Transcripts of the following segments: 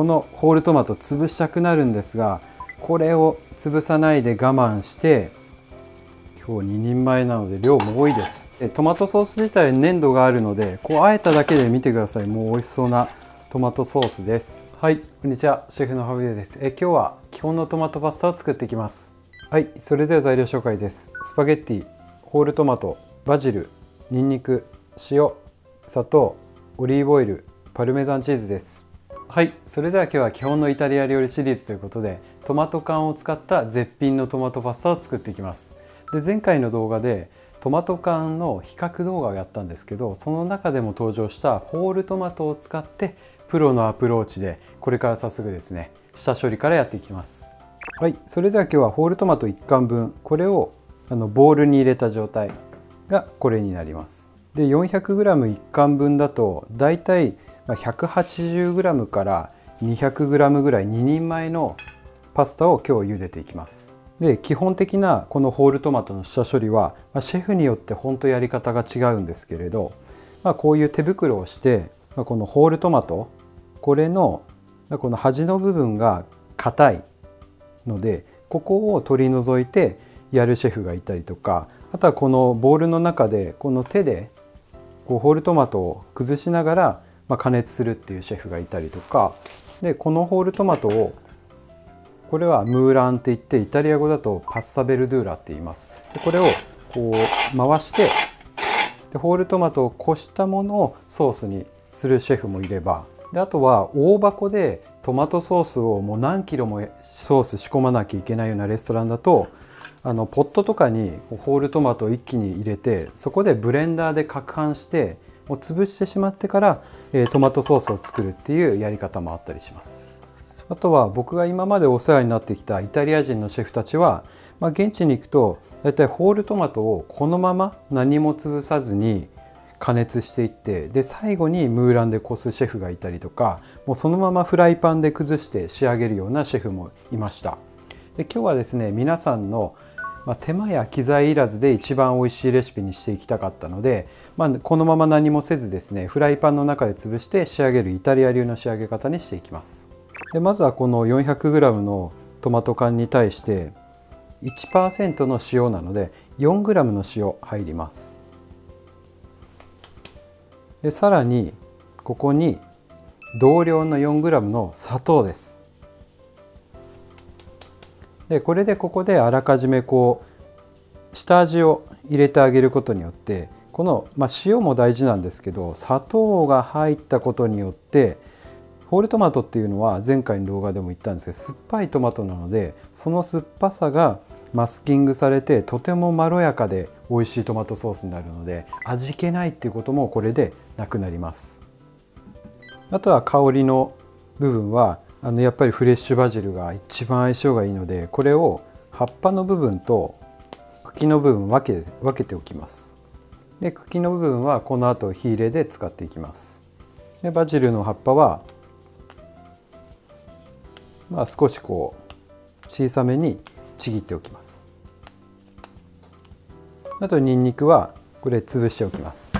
このホールトマト潰したくなるんですが、これを潰さないで我慢して、今日2人前なので量も多いです。トマトソース自体粘度があるので、こう和えただけで見てください。もう美味しそうなトマトソースです。はい、こんにちは、シェフのハブユです。今日は基本のトマトパスタを作っていきます。はい、それでは材料紹介です。スパゲッティ、ホールトマト、バジル、ニンニク、塩、砂糖、オリーブオイル、パルメザンチーズです。はい、それでは今日は基本のイタリア料理シリーズということで、トマト缶を使った絶品のトマトパスタを作っていきます。で、前回の動画でトマト缶の比較動画をやったんですけど、その中でも登場したホールトマトを使ってプロのアプローチで、これから早速ですね、下処理からやっていきます。はい、それでは今日はホールトマト1缶分、これをボウルに入れた状態がこれになります。で 400g1 缶分だとだいたい 180g から 200g ぐらい2人前のパスタを今日茹でていきます。で基本的なこのホールトマトの下処理は、シェフによって本当やり方が違うんですけれど、こういう手袋をして、このホールトマト、これのこの端の部分が硬いので、ここを取り除いてやるシェフがいたりとか、あとはこのボウルの中でこの手でこうホールトマトを崩しながら加熱するっていうシェフがいたりとかで、このホールトマトを、これはムーランって言ってイタリア語だとパッサベルドゥーラって言います。でこれをこう回して、でホールトマトをこしたものをソースにするシェフもいれば、であとは大箱でトマトソースをもう何キロもソース仕込まなきゃいけないようなレストランだと、ポットとかにホールトマトを一気に入れて、そこでブレンダーで攪拌してもう潰してしまってから、トマトソースを作るっていうやり方もあったりします。あとは僕が今までお世話になってきたイタリア人のシェフたちは、現地に行くとだいたいホールトマトをこのまま何も潰さずに加熱していって、で最後にムーランでこすシェフがいたりとか、もうそのままフライパンで崩して仕上げるようなシェフもいました。で今日はですね、皆さんの手間や機材いらずで一番美味しいレシピにしていきたかったので、このまま何もせずですね、フライパンの中で潰して仕上げるイタリア流の仕上げ方にしていきます。でまずはこの 400g のトマト缶に対して 1% の塩なので 4g の塩入ります。でさらにここに同量の 4g の砂糖です。でこれでここであらかじめこう下味を入れてあげることによって、この、塩も大事なんですけど、砂糖が入ったことによってホールトマトっていうのは前回の動画でも言ったんですけど、酸っぱいトマトなので、その酸っぱさがマスキングされてとてもまろやかで美味しいトマトソースになるので、味気ないっていうこともこれでなくなります。あとは香りの部分はやっぱりフレッシュバジルが一番相性がいいので、これを葉っぱの部分と茎の部分分けておきます。で茎の部分はこの後火入れで使っていきます。でバジルの葉っぱは少しこう小さめにちぎっておきます。あとニンニクはこれ潰しておきます。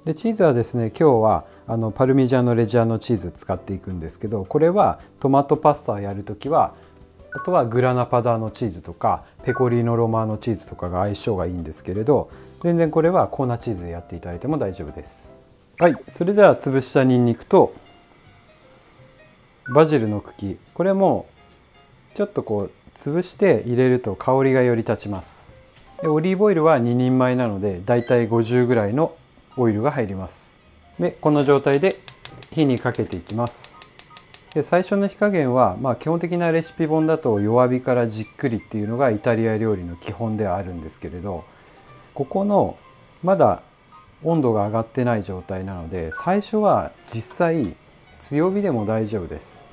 でチーズはですね、今日はパルミジャーノ・レジャーノチーズ使っていくんですけど、これはトマトパスタをやるときは、あとはグラナパダーノチーズとかペコリーノ・ロマーノチーズとかが相性がいいんですけれど、全然これは粉チーズでやっていただいても大丈夫です。はい、それでは潰したニンニクとバジルの茎、これもちょっとこう潰して入れると香りがより立ちます。でオリーブオイルは2人前なのでだいたい50ぐらいのオイルが入ります。でこの状態で火にかけていきます。で最初の火加減は、基本的なレシピ本だと弱火からじっくりっていうのがイタリア料理の基本ではあるんですけれど、ここのまだ温度が上がってない状態なので、最初は実際強火でも大丈夫です。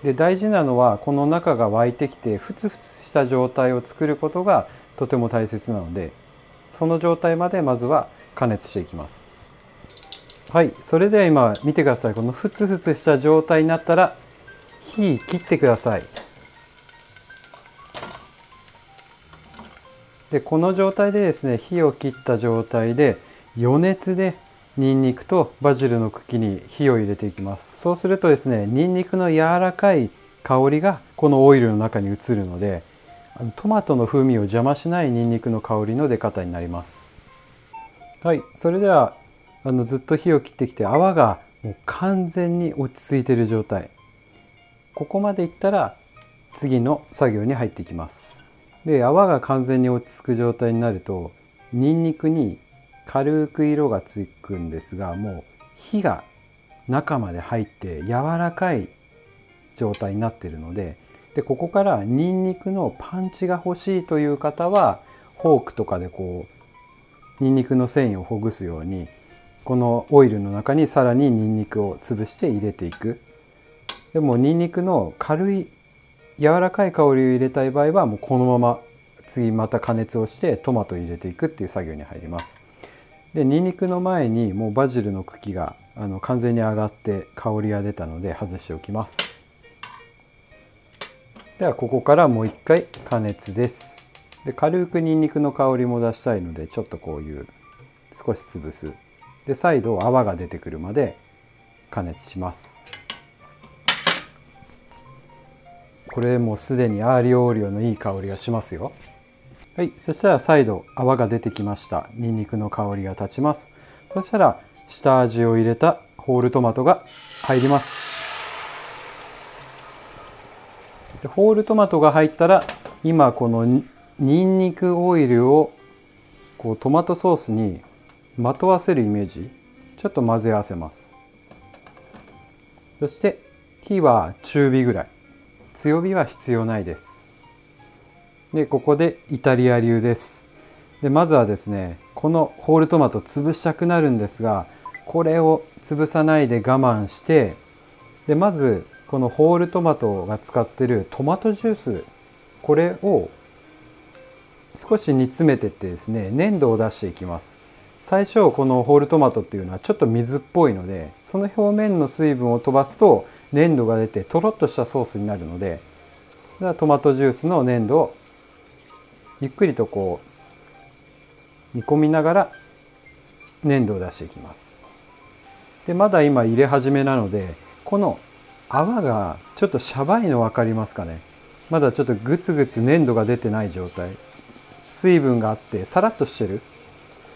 で大事なのはこの中が沸いてきてふつふつした状態を作ることがとても大切なので、その状態までまずは加熱していきます。はい、それでは今見てください。このふつふつした状態になったら火切ってください。でこの状態でですね、火を切った状態で余熱でニンニクとバジルの茎に火を入れていきます。そうするとですね、ニンニクの柔らかい香りがこのオイルの中に移るので、トマトの風味を邪魔しないニンニクの香りの出方になります。はい、それではずっと火を切ってきて泡がもう完全に落ち着いている状態、ここまでいったら次の作業に入っていきます。で、泡が完全に落ち着く状態になるとニンニクに軽く色がつくんですが、もう火が中まで入って柔らかい状態になっているので、ここからニンニクのパンチが欲しいという方はフォークとかでこうニンニクの繊維をほぐすようにこのオイルの中にさらにニンニクを潰して入れていく。でもニンニクの軽い柔らかい香りを入れたい場合はもうこのまま次また加熱をしてトマトを入れていくっていう作業に入ります。でニンニクの前にもうバジルの茎が完全に上がって香りが出たので外しておきます。ではここからもう一回加熱です。で軽くニンニクの香りも出したいのでちょっとこういう少し潰す。で再度泡が出てくるまで加熱します。これもうすでにアーリオオーリオのいい香りがしますよ。はい、そしたら再度泡が出てきました。ニンニクの香りが立ちます。そしたら下味を入れたホールトマトが入ります。でホールトマトが入ったら今このニンニクオイルをこうトマトソースにまとわせるイメージ、ちょっと混ぜ合わせます。そして火は中火ぐらい、強火は必要ないです。でここでイタリア流です。でまずはですね、このホールトマト潰したくなるんですが、これを潰さないで我慢して、でまずこのホールトマトが使っているトマトジュース、これを少し煮詰めてってですね、粘度を出していきます。最初このホールトマトっていうのはちょっと水っぽいので、その表面の水分を飛ばすと粘度が出てとろっとしたソースになるので、トマトジュースの粘度をゆっくりとこう煮込みながら粘度を出していきます。でまだ今入れ始めなので、この泡がちょっとシャバいの分かりますかね。まだちょっとグツグツ粘度が出てない状態、水分があってサラッとしてる、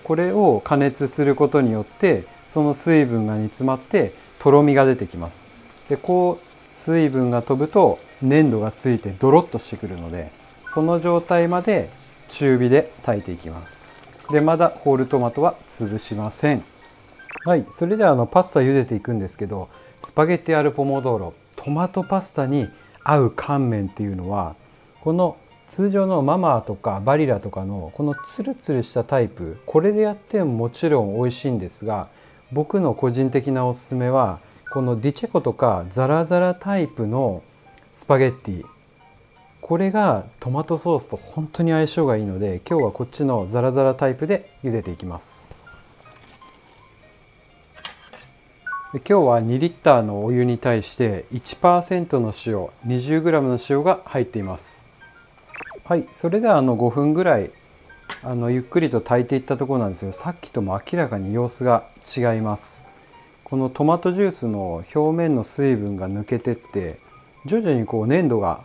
これを加熱することによってその水分が煮詰まってとろみが出てきます。でこう水分が飛ぶと粘度がついてドロッとしてくるので、その状態まで中火で炊いていきます。でまだホールトマトは潰しません。はい、それではパスタ茹でていくんですけど、スパゲッティアルポモドーロ、トマトパスタに合う乾麺っていうのは、この通常のママとかバリラとかのこのツルツルしたタイプ、これでやってももちろん美味しいんですが、僕の個人的なおすすめはこのディチェコとかザラザラタイプのスパゲッティ、これがトマトソースと本当に相性がいいので、今日はこっちのザラザラタイプで茹でていきます。で今日は2リッターのお湯に対して 1% の塩、20g の塩が入っています。はい、それでは5分ぐらいゆっくりと炊いていったところなんですよ。さっきとも明らかに様子が違います。このトマトジュースの表面の水分が抜けてって徐々にこう粘度が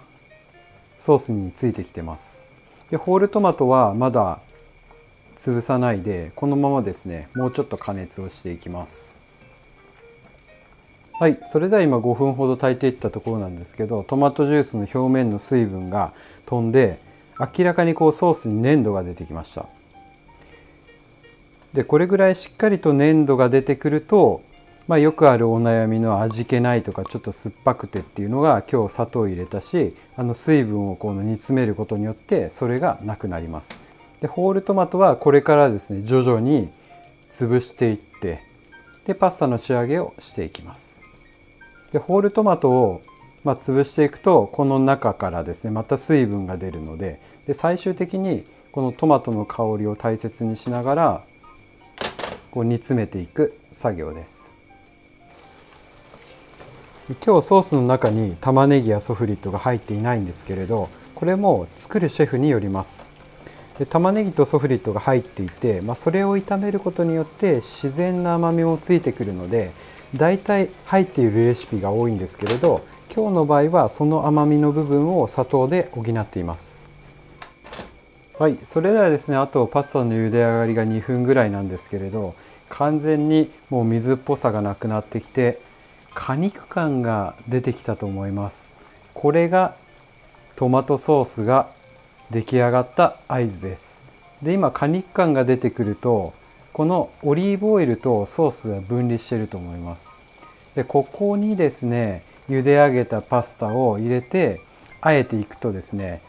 ソースについてきてます。でホールトマトはまだ潰さないでこのままですね、もうちょっと加熱をしていきます。はい、それでは今5分ほど炊いていったところなんですけど、トマトジュースの表面の水分が飛んで明らかにこうソースに粘度が出てきました。でこれぐらいしっかりと粘度が出てくると、よくあるお悩みの味気ないとかちょっと酸っぱくてっていうのが、今日砂糖を入れたし水分をこの煮詰めることによってそれがなくなります。でホールトマトはこれからですね徐々に潰していって、でパスタの仕上げをしていきます。でホールトマトを潰していくとこの中からですねまた水分が出るので、最終的にこのトマトの香りを大切にしながらこう煮詰めていく作業です。今日ソースの中に玉ねぎやソフリットが入っていないんですけれど、これも作るシェフによります。で玉ねぎとソフリットが入っていて、それを炒めることによって自然な甘みもついてくるので、だいたい入っているレシピが多いんですけれど、今日の場合はその甘みの部分を砂糖で補っています。はい、それではですね、あとパスタの茹で上がりが2分ぐらいなんですけれど、完全にもう水っぽさがなくなってきて果肉感が出てきたと思います。これがトマトソースが出来上がった合図です。で、今果肉感が出てくると、このオリーブオイルとソースが分離していると思います。で、ここにですね、茹で上げたパスタを入れて和えていくとですね、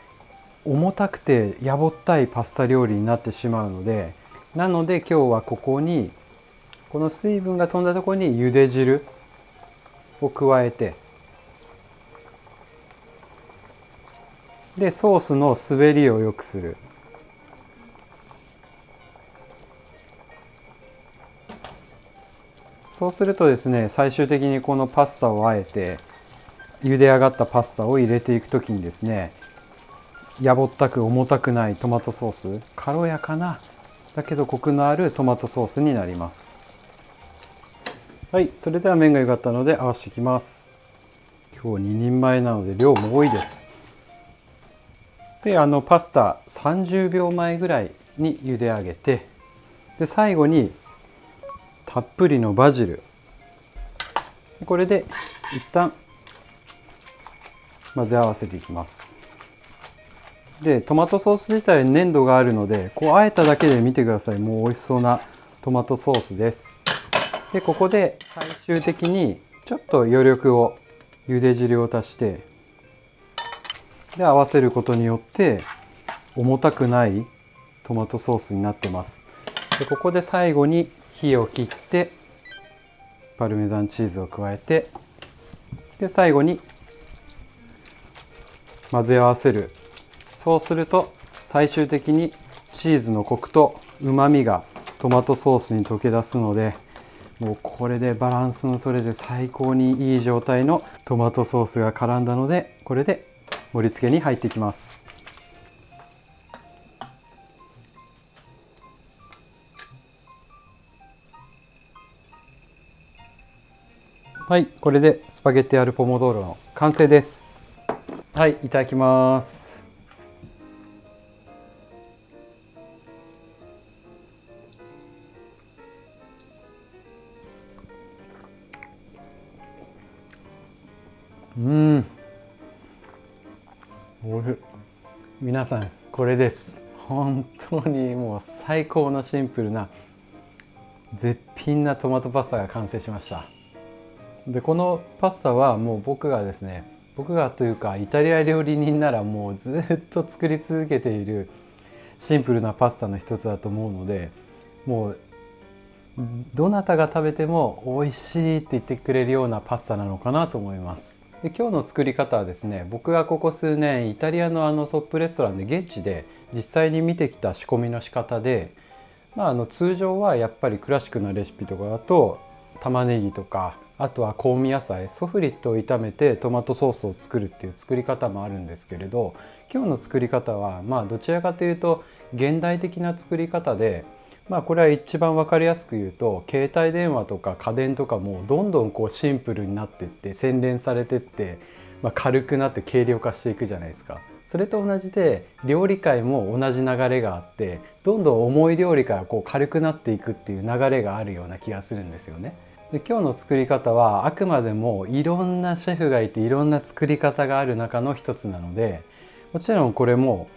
重たくてやぼったいパスタ料理になってしまうので、今日はここにこの水分が飛んだところに茹で汁を加えて、でソースの滑りを良くする。そうするとですね、最終的にこのパスタをあえて茹で上がったパスタを入れていくときにですね、やぼったく重たくないトマトソース、軽やかなだけどコクのあるトマトソースになります。はい、それでは麺が茹がったので合わせていきます。今日2人前なので量も多いです。で、パスタ30秒前ぐらいに茹で上げて、で最後にたっぷりのバジル、これで一旦混ぜ合わせていきます。でトマトソース自体粘度があるので、こうあえただけで見てください。もう美味しそうなトマトソースです。でここで最終的にちょっと余力を茹で汁を足して、で合わせることによって重たくないトマトソースになってます。でここで最後に火を切ってパルメザンチーズを加えて、で最後に混ぜ合わせる。そうすると最終的にチーズのコクとうまみがトマトソースに溶け出すので、もうこれでバランスの取れて最高にいい状態のトマトソースが絡んだので、これで盛り付けに入っていきます。はい、これでスパゲッティアルポモドーロの完成です。はい、いただきます。おいしい。皆さんこれです。本当にもう最高のシンプルな絶品なトマトパスタが完成しました。でこのパスタはもう僕がというかイタリア料理人ならもうずっと作り続けているシンプルなパスタの一つだと思うので、もうどなたが食べても美味しいって言ってくれるようなパスタなのかなと思います。で今日の作り方はですね、僕がここ数年イタリアのトップレストランで現地で実際に見てきた仕込みの仕方で、通常はやっぱりクラシックなレシピとかだと玉ねぎとか、あとは香味野菜ソフリットを炒めてトマトソースを作るっていう作り方もあるんですけれど、今日の作り方はどちらかというと現代的な作り方で、これは一番分かりやすく言うと、携帯電話とか家電とかもどんどんこうシンプルになっていって洗練されていって、軽くなって軽量化していくじゃないですか。それと同じで料理界も同じ流れがあって、どんどん重い料理からこう軽くなっていくっていう流れがあるような気がするんですよね。で今日の作り方はあくまでもいろんなシェフがいていろんな作り方がある中の一つなので、もちろんこれも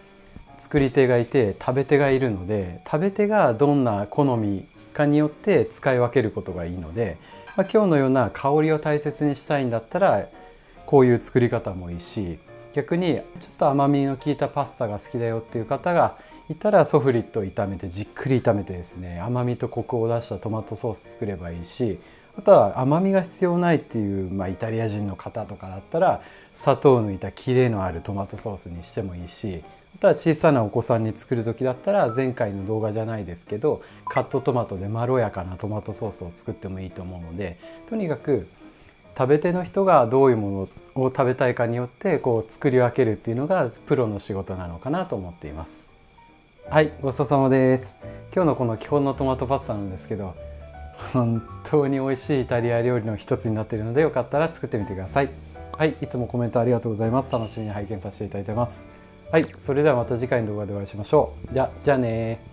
作り手がいて食べ手がいるので、食べ手がどんな好みかによって使い分けることがいいので、今日のような香りを大切にしたいんだったらこういう作り方もいいし、逆にちょっと甘みの効いたパスタが好きだよっていう方がいたらソフリットを炒めてじっくり炒めてですね、甘みとコクを出したトマトソース作ればいいし、あとは甘みが必要ないっていう、イタリア人の方とかだったら砂糖を抜いたキレのあるトマトソースにしてもいいし、あとは小さなお子さんに作る時だったら前回の動画じゃないですけどカットトマトでまろやかなトマトソースを作ってもいいと思うので、とにかく食べ手の人がどういうものを食べたいかによってこう作り分けるっていうのがプロの仕事なのかなと思っています。はい、ごちそうさまです。今日のこの基本のトマトパスタなんですけど、本当に美味しいイタリア料理の一つになっているので、よかったら作ってみてください。はい、いつもコメントありがとうございます。楽しみに拝見させていただいてます。はい、それではまた次回の動画でお会いしましょう。じゃあねー。